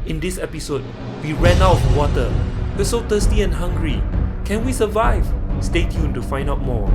In this episode, we ran out of water. We're so thirsty and hungry. Can we survive? Stay tuned to find out more.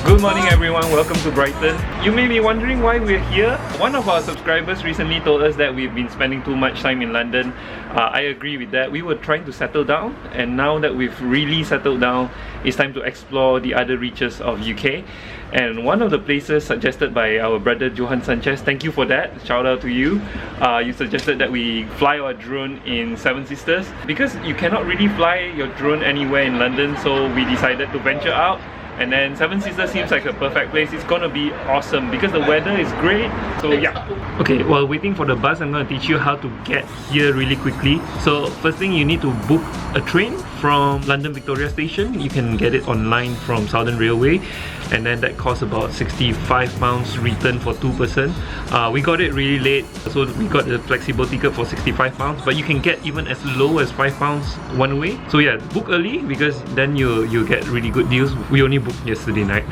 Good morning everyone, welcome to Brighton. You may be wondering why we're here. One of our subscribers recently told us that we've been spending too much time in London. I agree with that. We were trying to settle down, and now that we've really settled down, it's time to explore the other reaches of UK. And one of the places suggested by our brother Johan Sanchez, thank you for that, shout out to you. You suggested that we fly our drone in Seven Sisters. Because you cannot really fly your drone anywhere in London, so we decided to venture out. And then Seven Sisters seems like a perfect place. It's gonna be awesome because the weather is great. So yeah. Okay, while waiting for the bus, I'm gonna teach you how to get here really quickly. So first thing, you need to book a train from London Victoria Station. You can get it online from Southern Railway, and then that costs about £65 return for 2 person. We got it really late, so we got the flexible ticket for £65, but you can get even as low as £5 one way. So yeah, book early because then you get really good deals. We only booked yesterday night.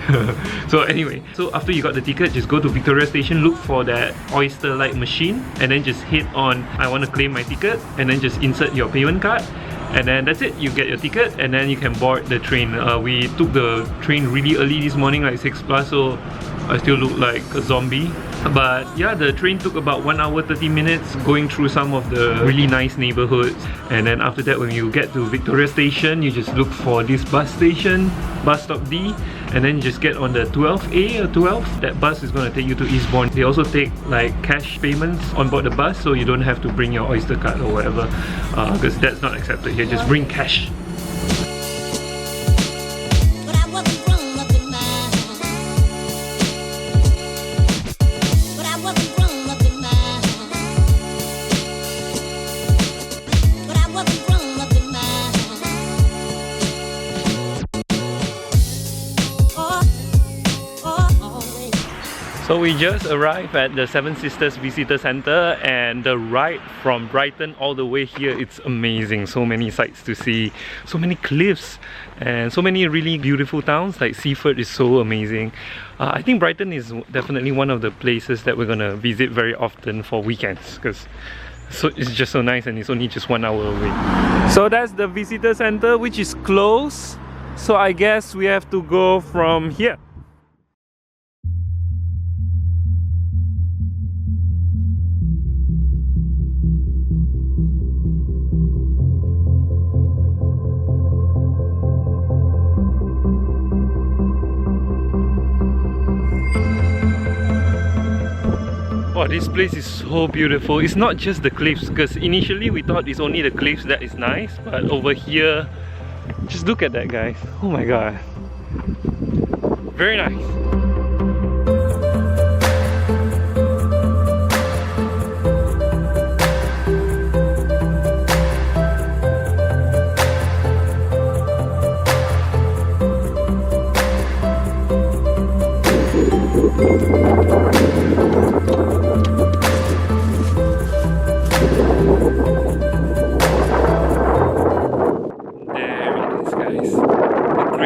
So anyway, so after you got the ticket, just go to Victoria Station, look for that oyster-like machine, and then just hit on I want to claim my ticket, and then just insert your payment card. And then that's it, you get your ticket and then you can board the train. We took the train really early this morning, like 6 plus, so I still look like a zombie. But yeah, the train took about 1 hour 30 minutes going through some of the really nice neighborhoods. And then after that, when you get to Victoria Station, you just look for this bus station, bus stop D, and then you just get on the 12A or 12. That bus is going to take you to Eastbourne. They also take like cash payments on board the bus, so you don't have to bring your Oyster card or whatever, because that's not accepted here. Just bring cash. So we just arrived at the Seven Sisters Visitor Centre, and the ride from Brighton all the way here, it's amazing. So many sights to see, so many cliffs, and so many really beautiful towns. Like Seaford is so amazing. I think Brighton is definitely one of the places that we're gonna visit very often for weekends, because it's just so nice and it's only just 1 hour away. So that's the Visitor Centre, which is closed. So I guess we have to go from here. Oh, this place is so beautiful. It's not just the cliffs, because initially we thought it's only the cliffs that is nice, but over here, just look at that, guys. Oh my god. Very nice.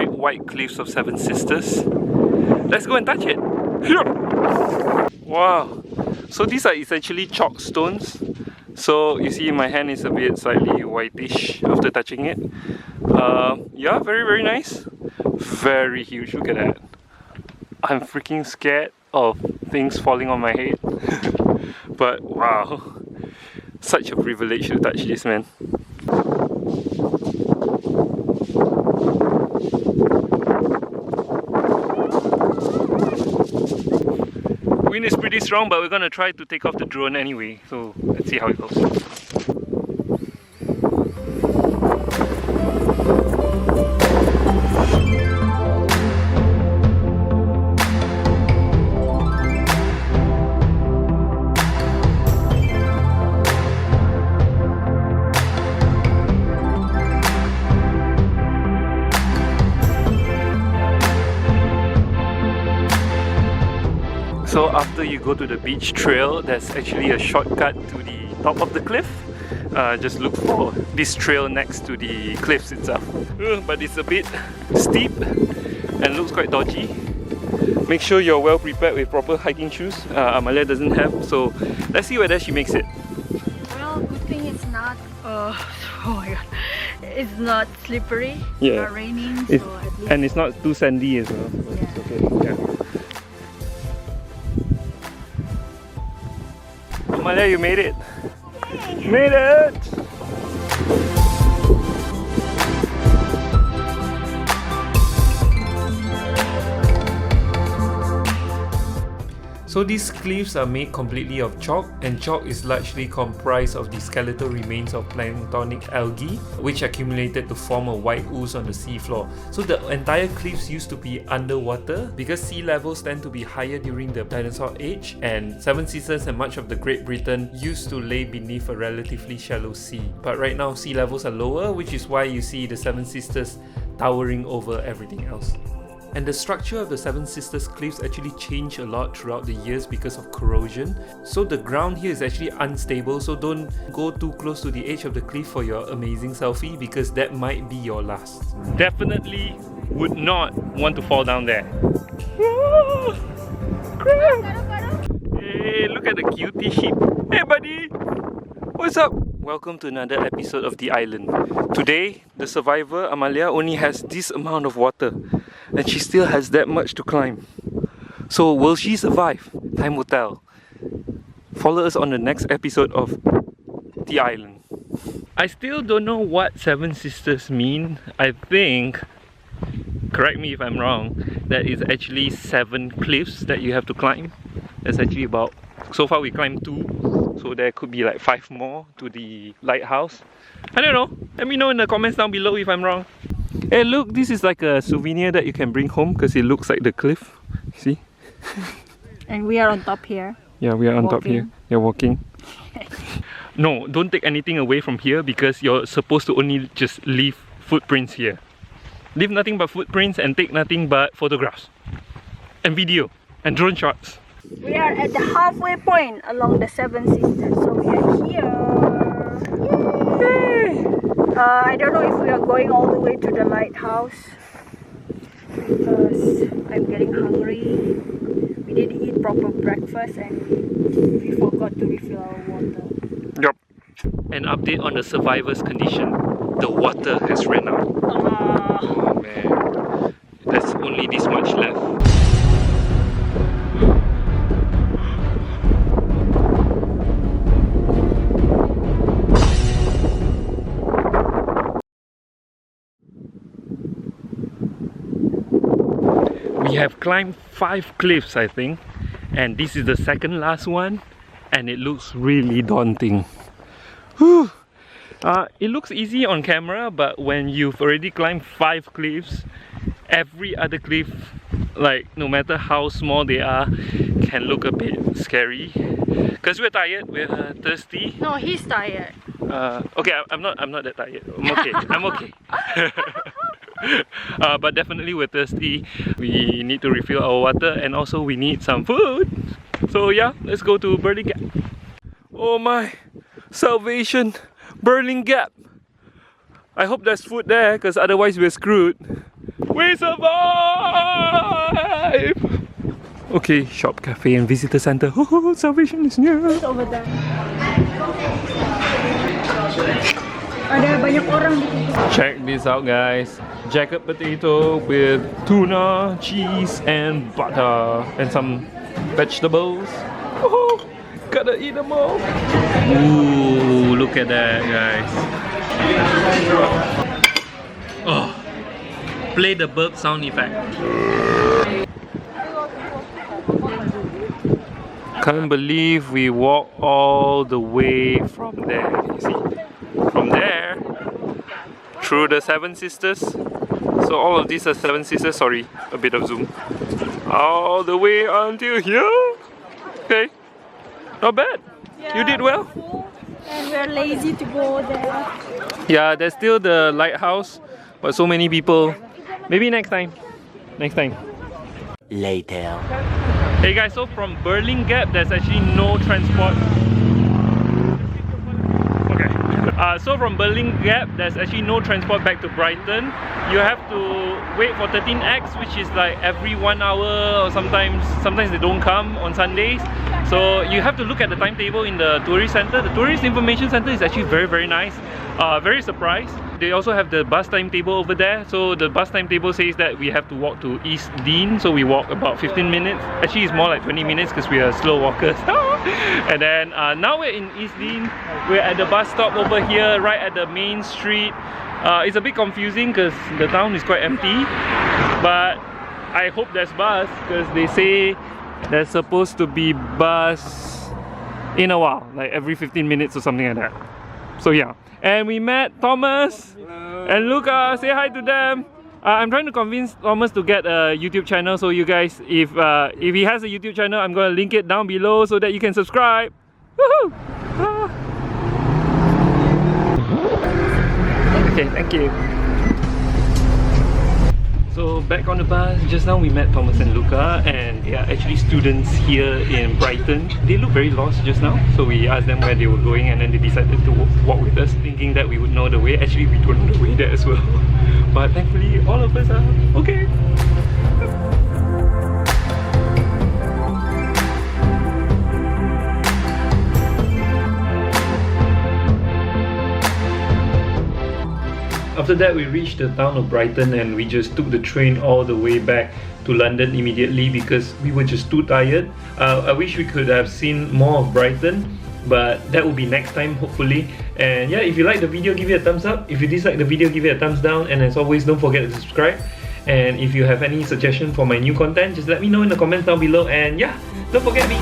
White cliffs of Seven Sisters. Let's go and touch it. Wow. So these are essentially chalk stones. So you see my hand is a bit slightly whitish after touching it. Yeah, very nice. Very huge, look at that. I'm freaking scared of things falling on my head. But wow, such a privilege to touch this, man. Wind is pretty strong, but we're gonna try to take off the drone anyway, so let's see how it goes. So after you go to the beach trail, there's actually a shortcut to the top of the cliff. Just look for this trail next to the cliffs itself. But it's a bit steep and looks quite dodgy. Make sure you're well prepared with proper hiking shoes. Amalia doesn't have, so let's see whether she makes it. Well, good thing it's not. Oh my god, it's not slippery. Yeah. It's not raining, so at least. And it's not too sandy as well. So Yeah. it's okay. Yeah. Amalia, you made it. Yay. Made it. So these cliffs are made completely of chalk, and chalk is largely comprised of the skeletal remains of planktonic algae which accumulated to form a white ooze on the seafloor. So the entire cliffs used to be underwater because sea levels tend to be higher during the dinosaur age, and Seven Sisters and much of the Great Britain used to lay beneath a relatively shallow sea. But right now sea levels are lower, which is why you see the Seven Sisters towering over everything else. And the structure of the Seven Sisters cliffs actually changed a lot throughout the years because of corrosion. So the ground here is actually unstable, so don't go too close to the edge of the cliff for your amazing selfie because that might be your last. Definitely would not want to fall down there. Hey, look at the cutie sheep. Hey buddy! What's up? Welcome to another episode of The Island. Today, the survivor, Amalia, only has this amount of water and she still has that much to climb. So will she survive? Time will tell. Follow us on the next episode of The Island. I still don't know what Seven Sisters mean. I think, correct me if I'm wrong, that is actually 7 cliffs that you have to climb. That's actually about, so far we climbed 2, so there could be like 5 more to the lighthouse. I don't know, let me know in the comments down below if I'm wrong. Hey look, this is like a souvenir that you can bring home because it looks like the cliff. See? And we are on top here. Yeah, we are on top Walking. here. You're walking. No, don't take anything away from here because you're supposed to only just leave footprints here. Leave nothing but footprints and take nothing but photographs and video and drone shots. We are at the halfway point along the Seven Sisters, so we are here. Yay! I don't know if we are going all the way to the lighthouse because I'm getting hungry. We didn't eat proper breakfast and we forgot to refill our water. Yup. An update on the survivor's condition. The water has run out. Oh man, there's only this much left. We have climbed 5 cliffs, I think, and this is the second last one, and it looks really daunting. Whew. It looks easy on camera, but when you've already climbed 5 cliffs, every other cliff, like no matter how small they are, can look a bit scary. Because we're tired, we're thirsty. No, he's tired. Okay, I'm not that tired. I'm okay. I'm okay. But definitely we're thirsty. We need to refill our water and also we need some food. So yeah, let's go to Birling Gap. Oh my, salvation, Birling Gap. I hope there's food there because otherwise we're screwed. We survive! Okay, shop, cafe and visitor center. Oh, salvation is near. It's over there. Ada banyak orang di situ. Check this out guys. Jacket potato with tuna, cheese and butter and some vegetables. Oh, gotta eat them all. Ooh, look at that guys. Oh, play the burp sound effect. Can't believe we walked all the way from there. You see? From there through the Seven Sisters. So all of these are Seven Sisters. Sorry, a bit of zoom. All the way until here. Okay, not bad. Yeah, You did well. And we're lazy to go there. Yeah, there's still the lighthouse, but so many people. Maybe next time. Next time. Later. Hey guys, so from Birling Gap, there's actually no transport. Okay. So from Birling Gap, there's actually no transport back to Brighton. You have to wait for 13X, which is like every 1 hour, or sometimes they don't come on Sundays. So you have to look at the timetable in the tourist center. The tourist information center is actually very nice. Very surprised. They also have the bus timetable over there. So the bus timetable says that we have to walk to Eastbourne. So we walk about 15 minutes. Actually, it's more like 20 minutes because we are slow walkers. And then now we're in Eastbourne. We're at the bus stop over here, right at the main street. It's a bit confusing because the town is quite empty. But I hope there's bus because they say there's supposed to be bus in a while, like every 15 minutes or something like that. So yeah, and we met Thomas. Hello. And Luca. Say hi to them. I'm trying to convince Thomas to get a YouTube channel, so you guys, if he has a YouTube channel, I'm going to link it down below so that you can subscribe. Woohoo! Okay, thank you. So back on the bus, just now we met Thomas and Luca, and they are actually students here in Brighton. They look very lost just now, so we asked them where they were going, and then they decided to walk with us, thinking that we would know the way. Actually, we don't know the way there as well. But thankfully, all of us are okay. After that, we reached the town of Brighton and we just took the train all the way back to London immediately because we were just too tired. I wish we could have seen more of Brighton, but that will be next time hopefully. And yeah, if you like the video, give it a thumbs up. If you dislike the video, give it a thumbs down. And as always, don't forget to subscribe. And if you have any suggestion for my new content, just let me know in the comments down below. And yeah, don't forget me.